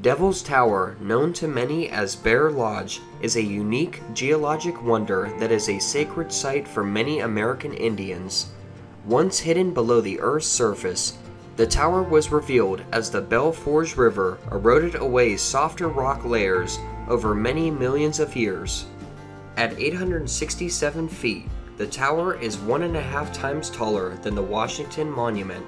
Devil's Tower, known to many as Bear Lodge, is a unique geologic wonder that is a sacred site for many American Indians. Once hidden below the Earth's surface, the tower was revealed as the Belle Fourche River eroded away softer rock layers over many millions of years. At 867 feet, the tower is 1.5 times taller than the Washington Monument.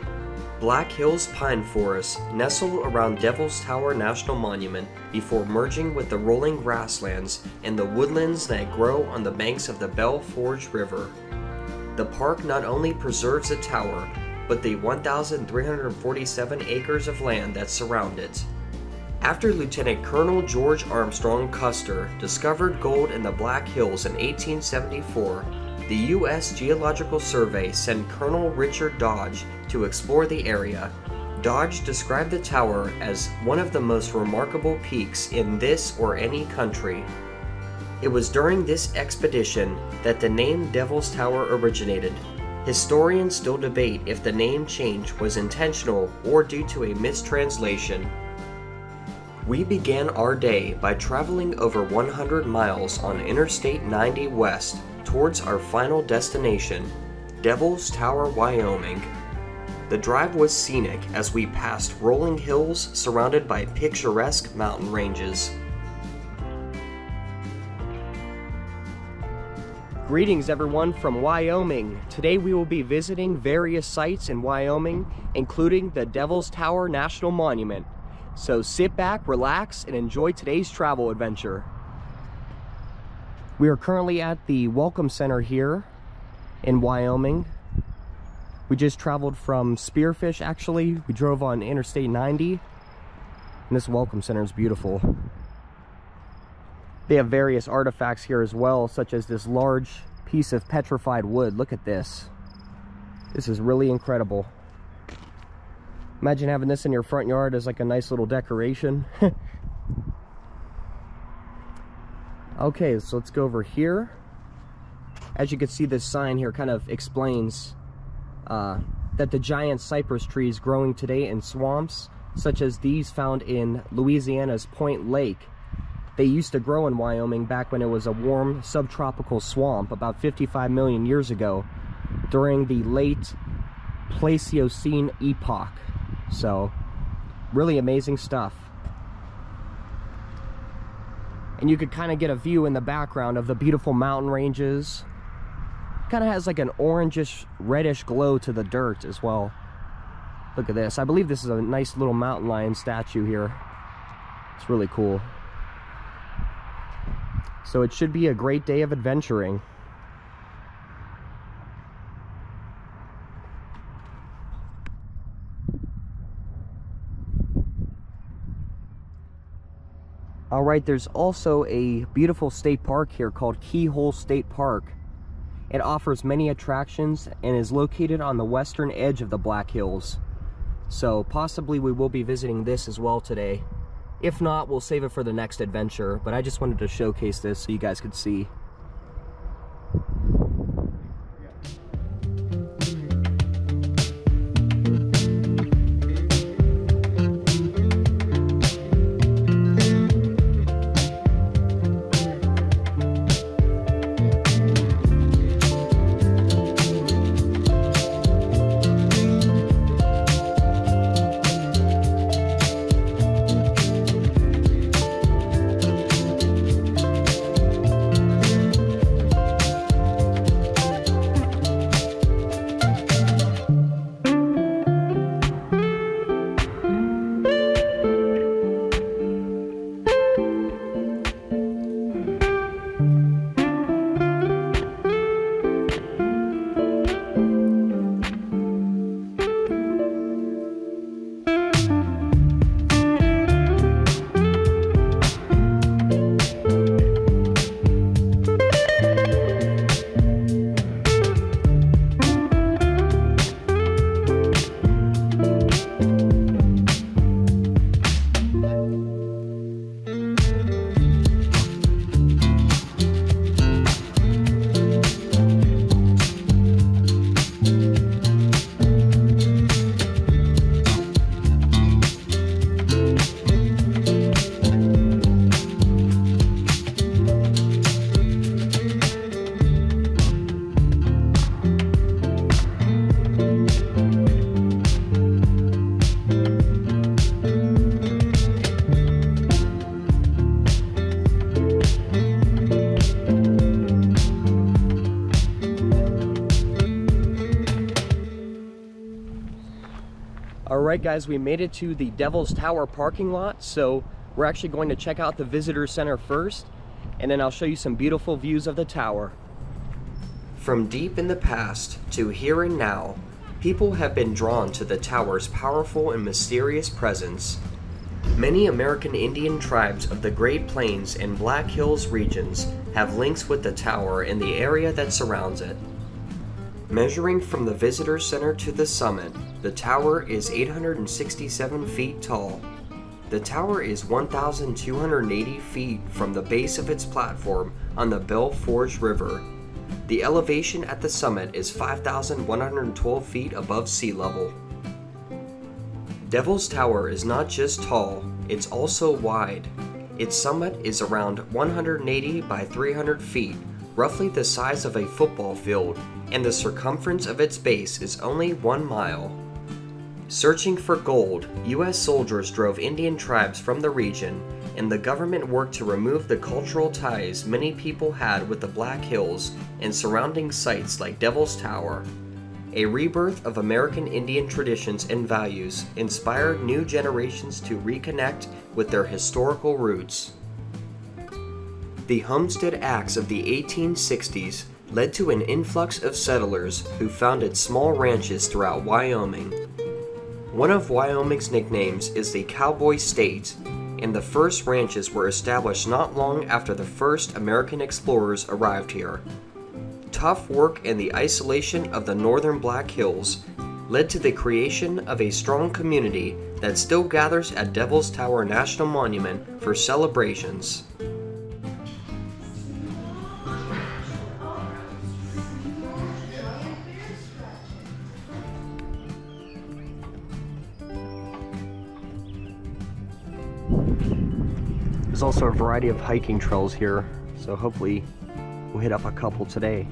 Black Hills pine forests nestle around Devil's Tower National Monument before merging with the rolling grasslands and the woodlands that grow on the banks of the Belle Fourche River. The park not only preserves the tower, but the 1,347 acres of land that surround it. After Lieutenant Colonel George Armstrong Custer discovered gold in the Black Hills in 1874, the U.S. Geological Survey sent Colonel Richard Dodge to explore the area. Dodge described the tower as one of the most remarkable peaks in this or any country. It was during this expedition that the name Devil's Tower originated. Historians still debate if the name change was intentional or due to a mistranslation. We began our day by traveling over 100 miles on Interstate 90 West towards our final destination, Devil's Tower, Wyoming. The drive was scenic as we passed rolling hills surrounded by picturesque mountain ranges. Greetings everyone from Wyoming. Today we will be visiting various sites in Wyoming, including the Devil's Tower National Monument. So sit back, relax, and enjoy today's travel adventure. We are currently at the Welcome Center here in Wyoming. We just traveled from Spearfish, actually. We drove on Interstate 90, and this Welcome Center is beautiful. They have various artifacts here as well, such as this large piece of petrified wood. Look at this. This is really incredible. Imagine having this in your front yard as like a nice little decoration. Okay, so let's go over here. As you can see, this sign here kind of explains that the giant cypress trees growing today in swamps, such as these found in Louisiana's Point Lake, they used to grow in Wyoming back when it was a warm subtropical swamp about 55 million years ago during the late Pleistocene epoch. So, really amazing stuff. And you could kind of get a view in the background of the beautiful mountain ranges. Kind of has like an orangish, reddish glow to the dirt as well. Look at this. I believe this is a nice little mountain lion statue here. It's really cool. So it should be a great day of adventuring. Alright, there's also a beautiful state park here called Keyhole State Park. It offers many attractions and is located on the western edge of the Black Hills. So possibly we will be visiting this as well today. If not, we'll save it for the next adventure, but I just wanted to showcase this so you guys could see. Alright guys, we made it to the Devil's Tower parking lot, so we're actually going to check out the visitor center first, and then I'll show you some beautiful views of the tower. From deep in the past to here and now, people have been drawn to the tower's powerful and mysterious presence. Many American Indian tribes of the Great Plains and Black Hills regions have links with the tower and the area that surrounds it. Measuring from the visitor center to the summit, the tower is 867 feet tall. The tower is 1,280 feet from the base of its platform on the Belle Forge River. The elevation at the summit is 5,112 feet above sea level. Devil's Tower is not just tall, it's also wide. Its summit is around 180 by 300 feet, roughly the size of a football field, and the circumference of its base is only 1 mile. Searching for gold, U.S. soldiers drove Indian tribes from the region, and the government worked to remove the cultural ties many people had with the Black Hills and surrounding sites like Devil's Tower. A rebirth of American Indian traditions and values inspired new generations to reconnect with their historical roots. The Homestead Acts of the 1860s led to an influx of settlers who founded small ranches throughout Wyoming. One of Wyoming's nicknames is the Cowboy State, and the first ranches were established not long after the first American explorers arrived here. Tough work and the isolation of the northern Black Hills led to the creation of a strong community that still gathers at Devil's Tower National Monument for celebrations. There's also a variety of hiking trails here, so hopefully we'll hit up a couple today.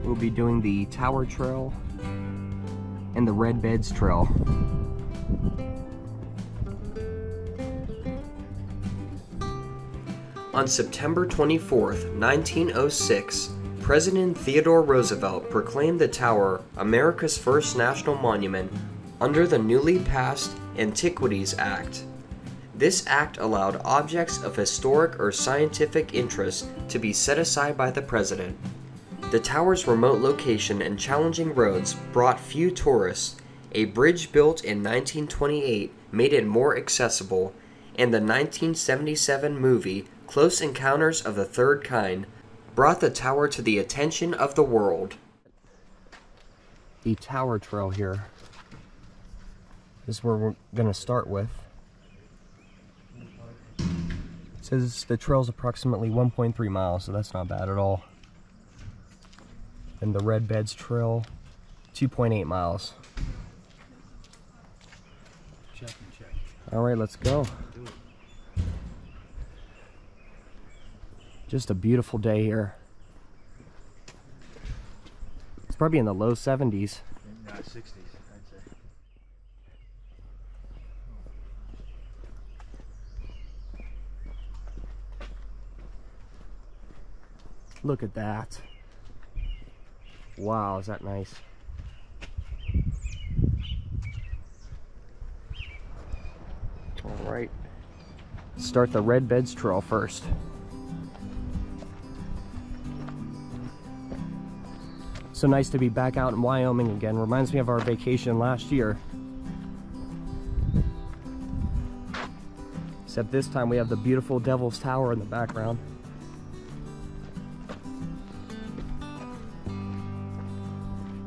We'll be doing the Tower Trail and the Red Beds Trail. On September 24th, 1906, President Theodore Roosevelt proclaimed the tower America's first national monument under the newly passed Antiquities Act. This act allowed objects of historic or scientific interest to be set aside by the president. The tower's remote location and challenging roads brought few tourists. A bridge built in 1928 made it more accessible, and the 1977 movie Close Encounters of the Third Kind brought the tower to the attention of the world. The Tower Trail here is where we're going to start with. It says the trail's approximately 1.3 miles, so that's not bad at all. And the Red Beds Trail, 2.8 miles. Check. Alright, let's go. Just a beautiful day here. It's probably in the low 70s. 60s, I'd say. Look at that. Wow, is that nice? All right. Start the Red Beds Trail first. So nice to be back out in Wyoming again. Reminds me of our vacation last year. Except this time we have the beautiful Devil's Tower in the background.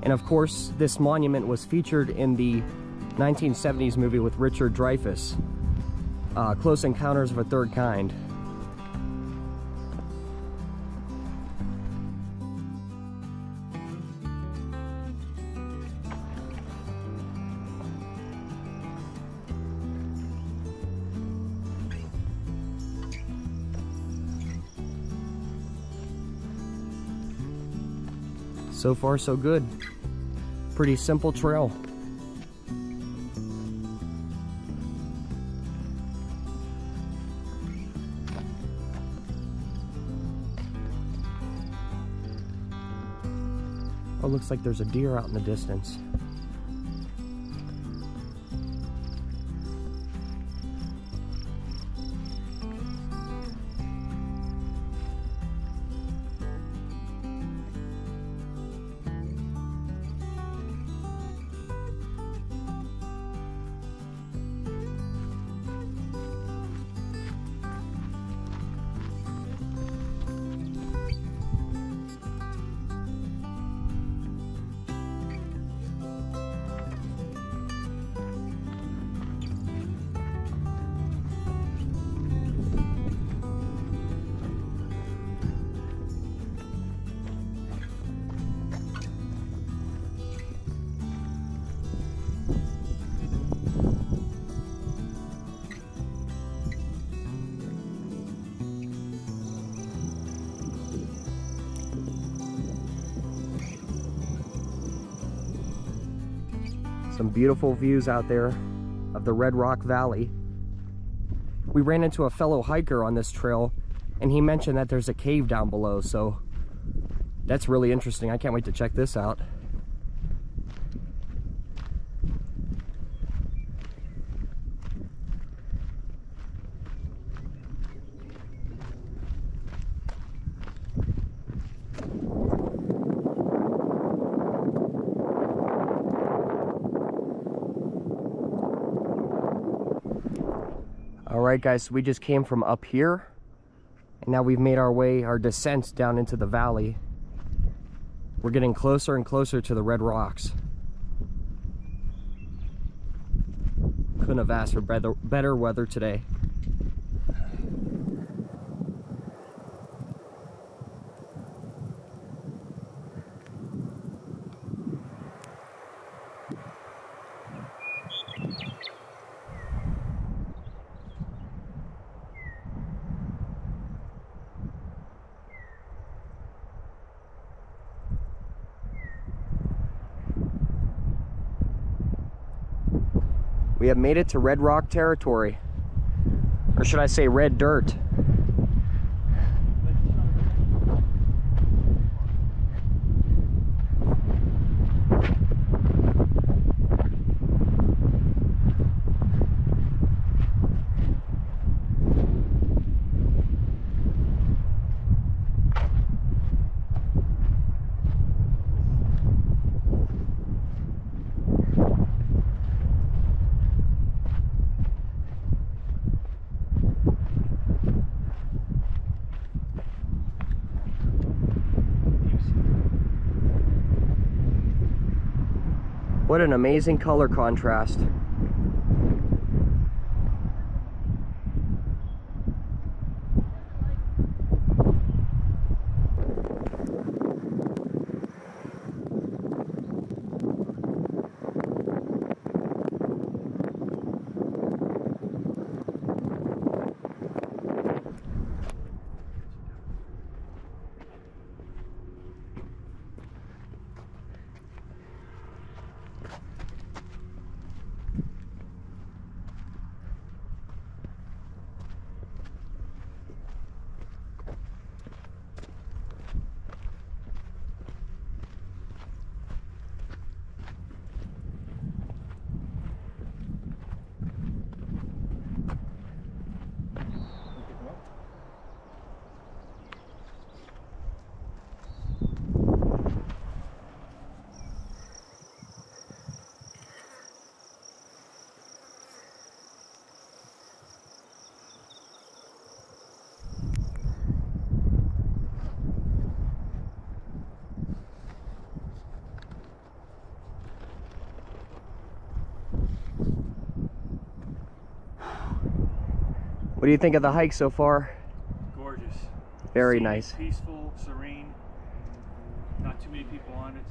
And of course, this monument was featured in the 1970s movie with Richard Dreyfuss, Close Encounters of a Third Kind. So far, so good. Pretty simple trail. Oh, looks like there's a deer out in the distance. Some beautiful views out there of the Red Rock Valley. We ran into a fellow hiker on this trail, and he mentioned that there's a cave down below, so that's really interesting. I can't wait to check this out. Alright guys, so we just came from up here, and now we've made our descent down into the valley. We're getting closer and closer to the red rocks. Couldn't have asked for better weather today. We have made it to Red Rock territory, or should I say red dirt. What an amazing color contrast. What do you think of the hike so far? Gorgeous. Very Scenic, nice. Peaceful, serene. Not too many people on it.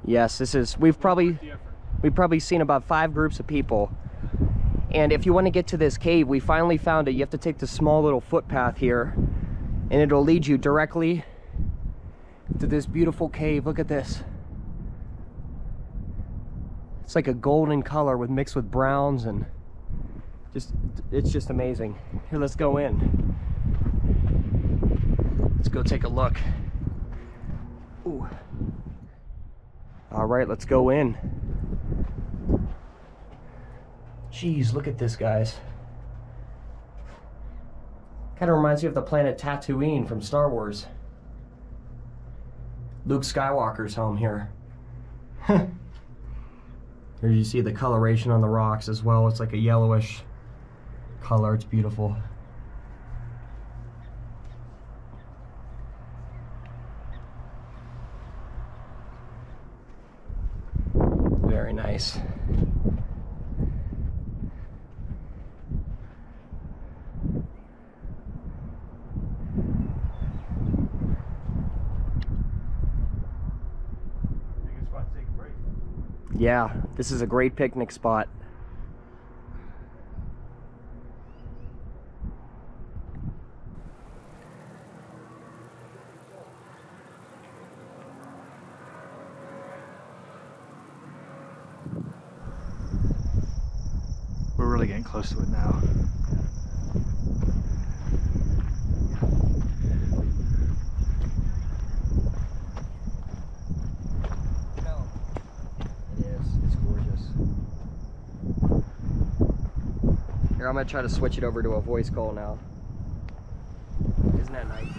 Yes, this is, we've probably seen about 5 groups of people. And if you want to get to this cave, we finally found it. You have to take the small little footpath here, and it'll lead you directly to this beautiful cave. Look at this. It's like a golden color mixed with browns, and it's just amazing. Here, let's go in. Let's go take a look. Ooh. All right, let's go in. Jeez, look at this, guys. Kind of reminds me of the planet Tatooine from Star Wars. Luke Skywalker's home here. Here you see the coloration on the rocks as well. It's like a yellowish color. It's beautiful. Very nice. Yeah, this is a great picnic spot. We're really getting close to it now. Here, I'm gonna try to switch it over to a voice call now. Isn't that nice?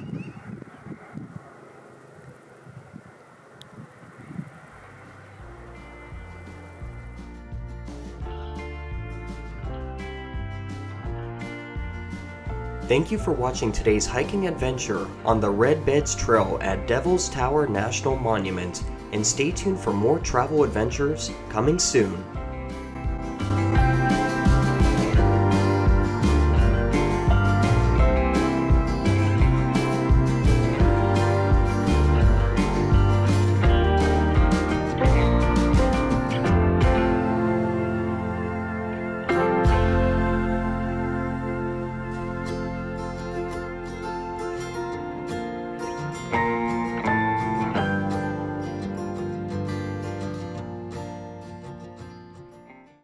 Thank you for watching today's hiking adventure on the Red Beds Trail at Devil's Tower National Monument, and stay tuned for more travel adventures coming soon.